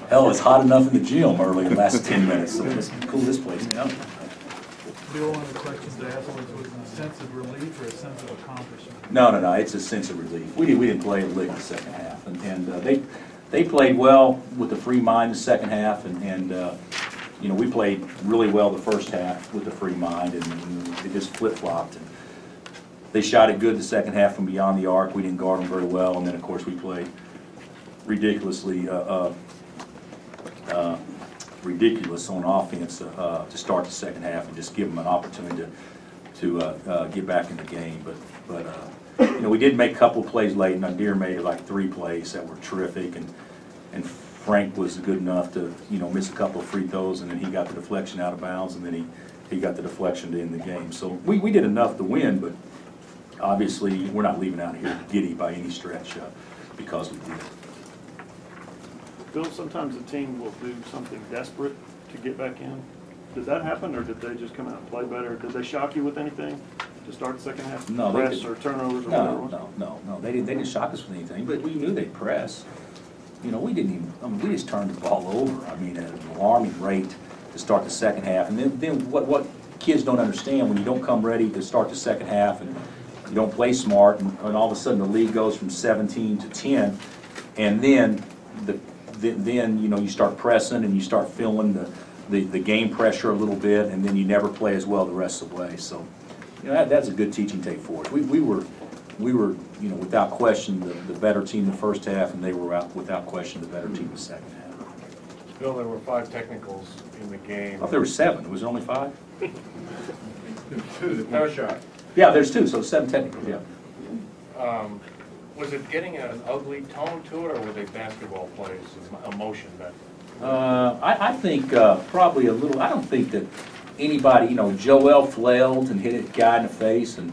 Hell, it's hot enough in the gym early in the last 10 minutes, so let's cool this place down. Bill, one of the questions I asked was a sense of relief or a sense of accomplishment? No, it's a sense of relief. We didn't play a lick in the second half, and they played well with a free mind in the second half, and you know, we played really well the first half with a free mind, and they just flip-flopped. And they shot it good the second half from beyond the arc. We didn't guard them very well, and then of course we played ridiculously ridiculous on offense to start the second half and just give them an opportunity to get back in the game. But you know, we did make a couple of plays late. Nadir made like 3 plays that were terrific, and Frank was good enough to, you know, miss a couple of free throws, and then he got the deflection out of bounds, and then he got the deflection to end the game. So we did enough to win, but obviously we're not leaving out here giddy by any stretch because we did. Bill, sometimes a team will do something desperate to get back in. Did that happen, or did they just come out and play better? Did they shock you with anything to start the second half? No, press or turnovers or whatever? No. They didn't shock us with anything, but we knew they'd press. You know, we didn't even. I mean, we just turned the ball over. I mean, at an alarming rate to start the second half. And then what kids don't understand, when you don't come ready to start the second half and you don't play smart, and all of a sudden the lead goes from 17 to 10, and then you know, you start pressing and you start feeling the game pressure a little bit, and then you never play as well the rest of the way. So, you know, that's a good teaching tape for us. We were, you know, without question the better team the first half, and they were without question the better team the second half. Bill, there were 5 technicals in the game. Oh, there were 7. Was there only 5? 2, no shot. Yeah, there's 2, so 7 technicals. Yeah. Was it getting an ugly tone to it, or were they basketball plays, emotion that? I think probably a little. I don't think that anybody, you know, Joel flailed and hit a guy in the face, and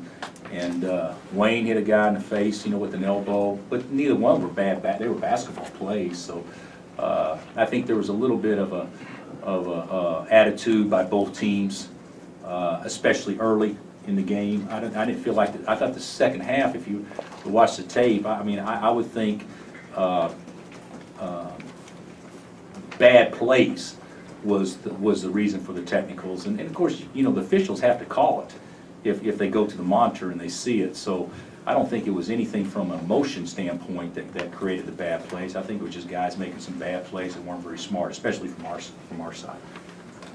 Wayne hit a guy in the face, you know, with an elbow. But neither one were bad. They were basketball plays. So I think there was a little bit of a attitude by both teams, especially early in the game. I didn't feel like I thought the second half, if you watch the tape, I mean, I would think bad plays was the reason for the technicals, and of course, you know, the officials have to call it if they go to the monitor and they see it. So I don't think it was anything from an emotion standpoint that created the bad plays. I think it was just guys making some bad plays that weren't very smart, especially from our side.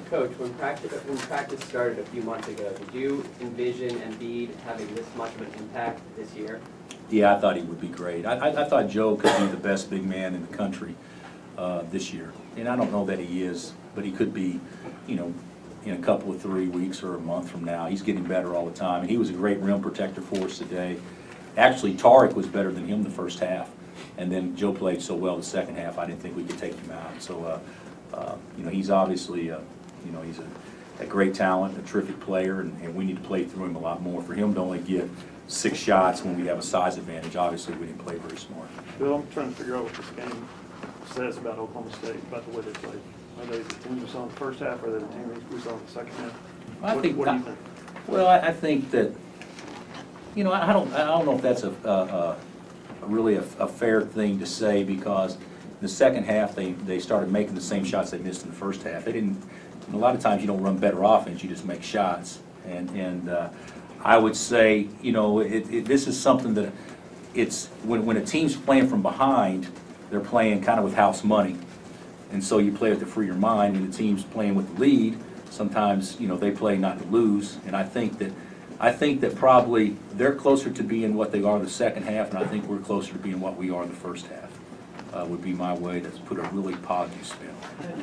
Coach, when practice started a few months ago, did you envision Embiid having this much of an impact this year? Yeah, I thought he would be great. I thought Joe could be the best big man in the country this year. And I don't know that he is, but he could be, you know, in a couple of 3 weeks or a month from now. He's getting better all the time. And he was a great rim protector for us today. Actually, Tariq was better than him the first half. And then Joe played so well the second half, I didn't think we could take him out. So, you know, he's obviously... you know, he's a great talent, a terrific player, and we need to play through him a lot more. For him to only get 6 shots when we have a size advantage, obviously we didn't play very smart. Bill, I'm trying to figure out what this game says about Oklahoma State, about the way they played. Are they the team we saw in the first half, or are they the team we saw in the second half? What do you think? Well, I think that, you know, I don't know if that's really a fair thing to say, because in the second half they started making the same shots they missed in the first half. They didn't. And a lot of times you don't run better offense, you just make shots. And I would say, you know, this is something that it's when a team's playing from behind, they're playing kind of with house money. And so you play with the freer mind. When the team's playing with the lead, sometimes, you know, they play not to lose. And I think that probably they're closer to being what they are the second half, and I think we're closer to being what we are in the first half. Would be my way to put a really positive spin.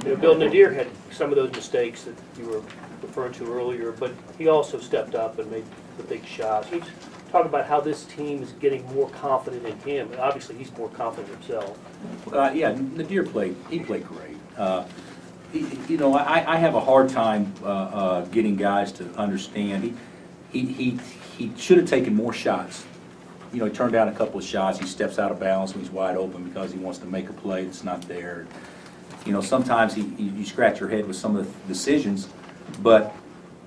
You know, Bill, Nadir had some of those mistakes that you were referring to earlier, but he also stepped up and made the big shots. Let's talk about how this team is getting more confident in him. And obviously, he's more confident himself. Yeah, Nadir played great. You know, I have a hard time getting guys to understand. He should have taken more shots. You know, he turned down a couple of shots. He steps out of bounds when he's wide open because he wants to make a play that's not there. You know, sometimes you scratch your head with some of the decisions, but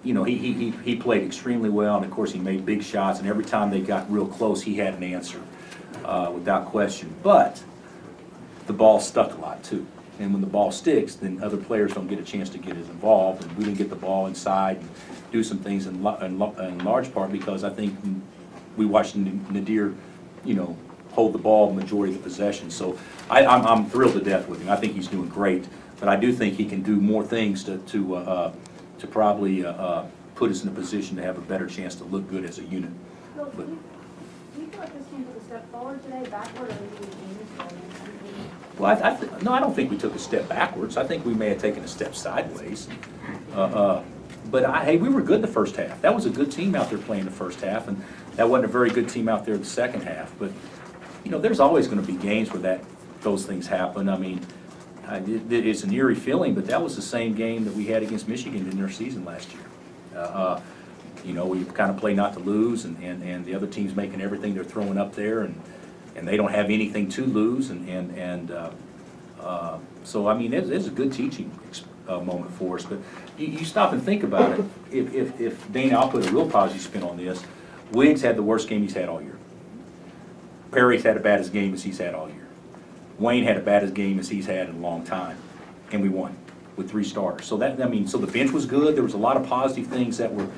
you know, he played extremely well, and of course he made big shots. And every time they got real close, he had an answer. without question. But the ball stuck a lot too. And when the ball sticks, then other players don't get a chance to get as involved. And we didn't get the ball inside and do some things in large part because I think we watched Nadir, you know, hold the ball majority of the possession. So I'm thrilled to death with him. I think he's doing great. But I do think he can do more things to probably put us in a position to have a better chance to look good as a unit. Bill, do you feel like this team took a step forward today, backward, or maybe the game is going? Well, no, I don't think we took a step backwards. I think we may have taken a step sideways. But hey, we were good the first half. That was a good team out there playing the first half, and that wasn't a very good team out there the second half. But you know, there's always going to be games where those things happen. I mean, it's an eerie feeling, but that was the same game that we had against Michigan in their season last year. You know, we kind of play not to lose, and the other team's making everything they're throwing up there, and they don't have anything to lose, so I mean, it's a good teaching moment for us. But you stop and think about it. If Dana, I'll put a real positive spin on this. Wiggs had the worst game he's had all year. Perry's had about as game as he's had all year. Wayne had about as game as he's had in a long time, and we won with 3 starters. So so the bench was good. There was a lot of positive things that were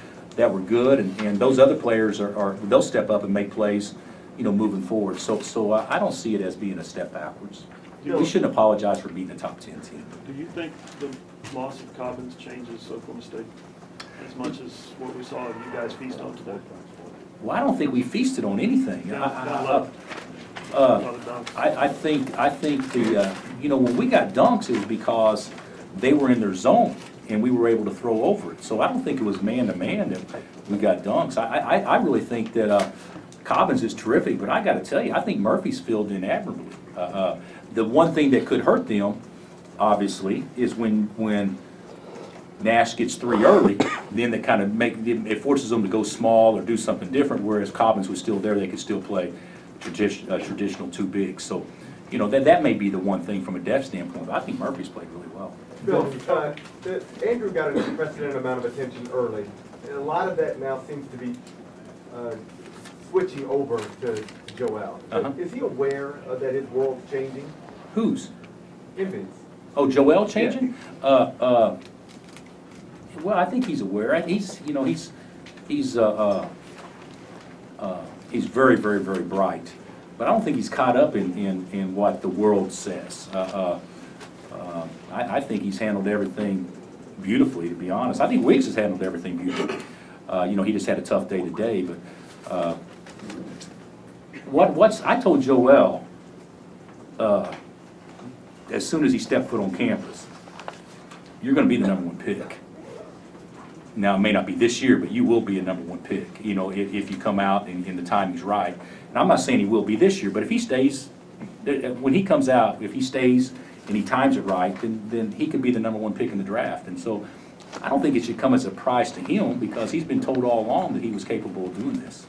good, and those other players they'll step up and make plays, you know, moving forward. So I don't see it as being a step backwards. We shouldn't apologize for beating a top 10 team. Do you think the loss of Cobbins changes Oklahoma State as much as what we saw you guys feast on today? Well, I don't think we feasted on anything. I think the you know, when we got dunks, it was because they were in their zone and we were able to throw over it. So I don't think it was man to man that we got dunks. I really think that Cobbins is terrific, but I got to tell you, I think Murphy's filled in admirably. The one thing that could hurt them, obviously, is when Nash gets 3 early, then they kind of it forces them to go small or do something different, whereas Cobbins was still there, they could still play traditional 2 bigs. So, you know, that may be the one thing from a depth standpoint, but I think Murphy's played really well. Bill, Andrew got an unprecedented amount of attention early, and a lot of that now seems to be switching over to Joel. Is he aware that his world's changing? Whose? Envy's. Oh, Joel changing? Yeah. Well, I think he's aware. He's very, very, very bright. But I don't think he's caught up in what the world says. I think he's handled everything beautifully, to be honest. I think Wiggs has handled everything beautifully. You know, he just had a tough day today. But I told Joel as soon as he stepped foot on campus, you're going to be the #1 pick. Now, it may not be this year, but you will be a #1 pick, you know, if you come out and the timing's right. And I'm not saying he will be this year, but if he stays, when he comes out, if he stays and he times it right, then he could be the #1 pick in the draft. And so I don't think it should come as a surprise to him because he's been told all along that he was capable of doing this.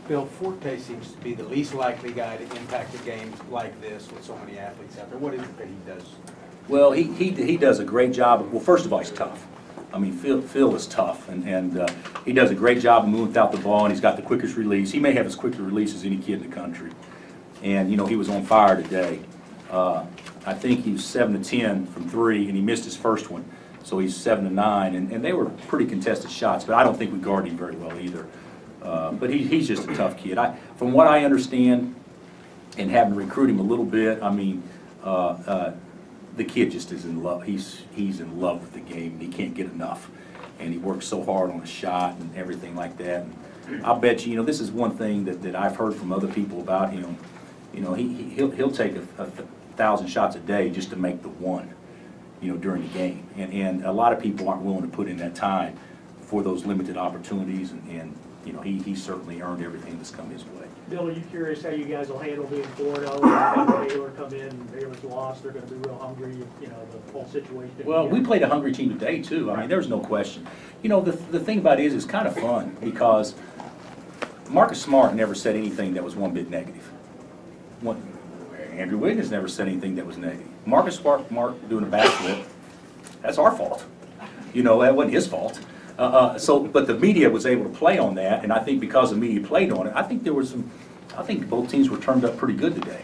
Bill, Forte seems to be the least likely guy to impact a game like this with so many athletes out there. What is it that he does? Well, he does a great job. Well, first of all, he's tough. I mean, Phil is tough, and he does a great job of moving without the ball, and he's got the quickest release. He may have as quick a release as any kid in the country. And, you know, he was on fire today. I think he was 7 of 10 from 3, and he missed his first one. So he's 7 of 9, and they were pretty contested shots, but I don't think we guarded him very well either. But he's just a tough kid. From what I understand, and having recruited him a little bit, I mean, the kid just is in love. He's in love with the game, and he can't get enough. And he works so hard on the shot and everything like that. And I'll bet you, you know, this is one thing that I've heard from other people about him. You know, he'll take 1,000 shots a day just to make the one, you know, during the game. And a lot of people aren't willing to put in that time for those limited opportunities. And you know, he certainly earned everything that's come his way. Bill, are you curious how you guys will handle being 4-0? Baylor come in, Baylor's lost, they're going to be real hungry, you know, the whole situation. Well, we played a hungry team today, too. I mean, there's no question. You know, the thing about it is it's kind of fun because Marcus Smart never said anything that was one bit negative. Andrew Wiggins never said anything that was negative. Marcus Smart doing a backflip, that's our fault. You know, that wasn't his fault. But the media was able to play on that, and I think because the media played on it, I think there was I think both teams were turned up pretty good today,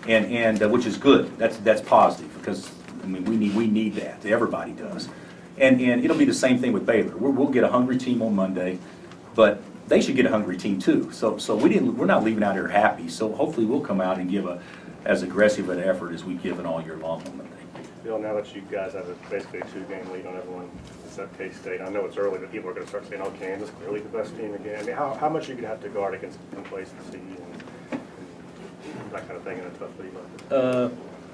and which is good. That's positive because I mean we need that. Everybody does, and it'll be the same thing with Baylor. We'll get a hungry team on Monday, but they should get a hungry team too. So we're not leaving out here happy. So hopefully we'll come out and give as aggressive an effort as we've given all year long on Monday. Bill, now that you guys have basically a 2-game lead on everyone except K-State, I know it's early, but people are going to start saying, oh, Kansas clearly the best team again. I mean, how much are you going to have to guard against complacency and that kind of thing in a tough league like this?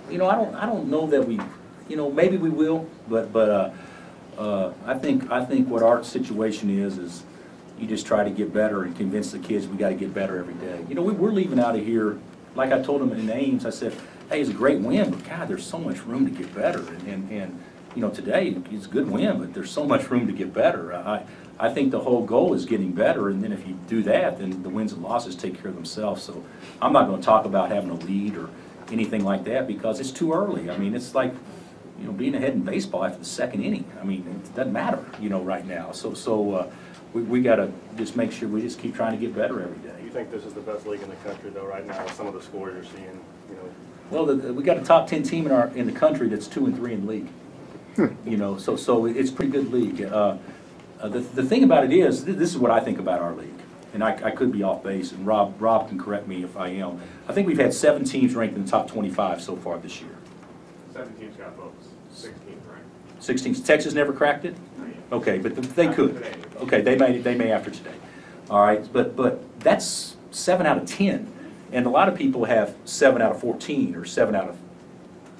You know, I don't know that we, you know, maybe we will, but I think what our situation is you just try to get better and convince the kids we got to get better every day. You know, we're leaving out of here, like I told them in Ames, I said, hey, it's a great win, but God, there's so much room to get better. And you know, today it's a good win, but there's so much room to get better. I think the whole goal is getting better, and then if you do that, then the wins and losses take care of themselves. So I'm not going to talk about having a lead or anything like that because it's too early. I mean, it's like, you know, being ahead in baseball after the second inning. I mean, it doesn't matter, you know, right now. So we got to just make sure we just keep trying to get better every day. Do you think this is the best league in the country, though, right now, with some of the scores you're seeing, you know? Well, we got a top 10 team in the country that's 2-3 in the league. You know, so it's a pretty good league. The thing about it is, this is what I think about our league, and I could be off base, and Rob can correct me if I am. I think we've had 7 teams ranked in the top 25 so far this year. 7 teams got votes, 16 ranked. 16. Texas never cracked it? Okay, but they could. Okay, they may after today. All right, but that's 7 out of 10. And a lot of people have 7 out of 14 or 7 out of,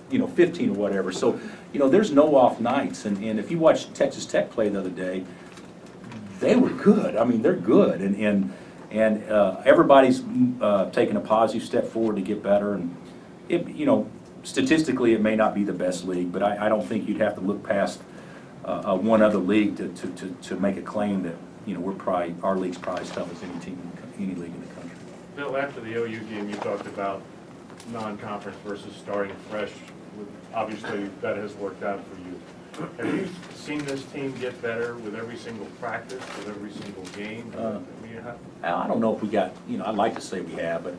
you know, 15 or whatever. So, you know, there's no off nights. And if you watched Texas Tech play the other day, they were good. I mean, they're good. And everybody's taking a positive step forward to get better. And, you know, statistically it may not be the best league, but I don't think you'd have to look past one other league to make a claim that, you know, our league's probably as tough as any league in the country. Bill, after the OU game, you talked about non-conference versus starting fresh. Obviously, that has worked out for you. Have you seen this team get better with every single practice, with every single game? I don't know if we got, you know, I'd like to say we have, but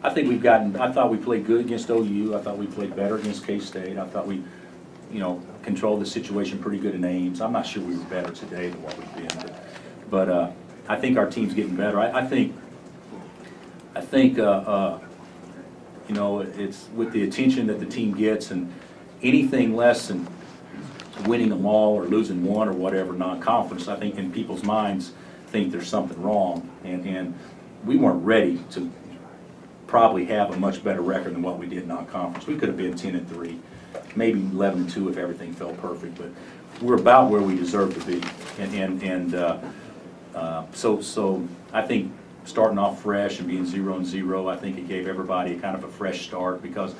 I think we've gotten, I thought we played good against OU. I thought we played better against K-State. I thought we, you know, controlled the situation pretty good in Ames. I'm not sure we were better today than what we've been, but I think our team's getting better. I think you know, it's with the attention that the team gets, and anything less than winning them all or losing one or whatever non-conference, I think in people's minds think there's something wrong, and we weren't ready to probably have a much better record than what we did non-conference. We could have been 10-3, maybe 11-2 if everything felt perfect, but we're about where we deserve to be, so I think starting off fresh and being 0-0, I think it gave everybody kind of a fresh start because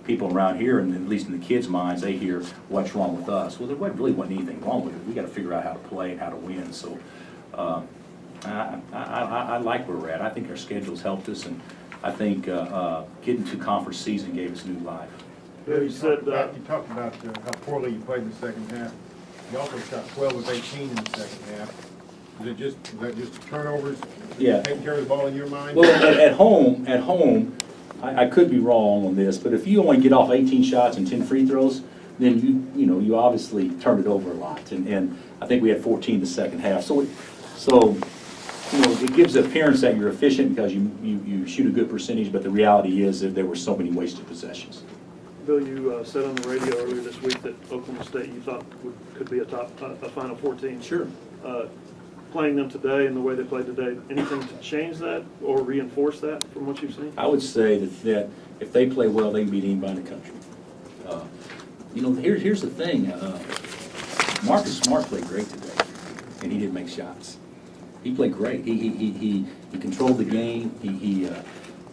people around here, and at least in the kids' minds, they hear what's wrong with us. Well, there really wasn't anything wrong with it. We got to figure out how to play and how to win. So I like where we're at. I think our schedule's helped us, and I think getting to conference season gave us new life. Yeah, you said you talked about how poorly you played in the second half. You also shot 12 of 18 in the second half. Was that just turnovers? Yeah. Taking care of the ball in your mind? Well, at home, I could be wrong on this, but if you only get off 18 shots and 10 free throws, then you obviously turned it over a lot, and I think we had 14 the second half. So you know, it gives the appearance that you're efficient because you shoot a good percentage, but the reality is that there were so many wasted possessions. Bill, you said on the radio earlier this week that Oklahoma State you thought could be a Final Four team. Sure. Playing them today and the way they played today, anything to change that or reinforce that from what you've seen? I would say that if they play well, they can beat anybody in the country. You know, here's the thing. Marcus Smart played great today, and he didn't make shots. He played great. He controlled the game.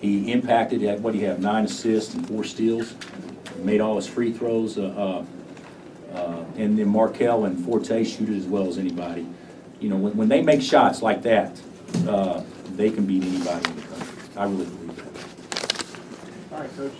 He impacted at what do you have, 9 assists and 4 steals. Made all his free throws. And then Markell and Forte shoot it as well as anybody. You know, when they make shots like that, they can beat anybody in the country. I really believe that. All right, Coach.